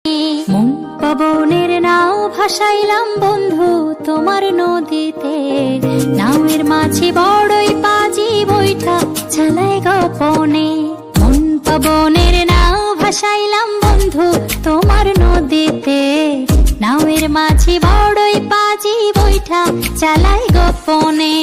মন পবনের নাও ভাসাইলাম বন্ধু তোমার নদীতে, নাওয়ের মাঝে বড়ই পাজি বৈঠা চালাই গোপনে। মন পবনের নাও ভাসাইলাম বন্ধু তোমার নদীতে, নাওয়ের মাঝে বড়ই পাজি বৈঠা চালাই গোপনে।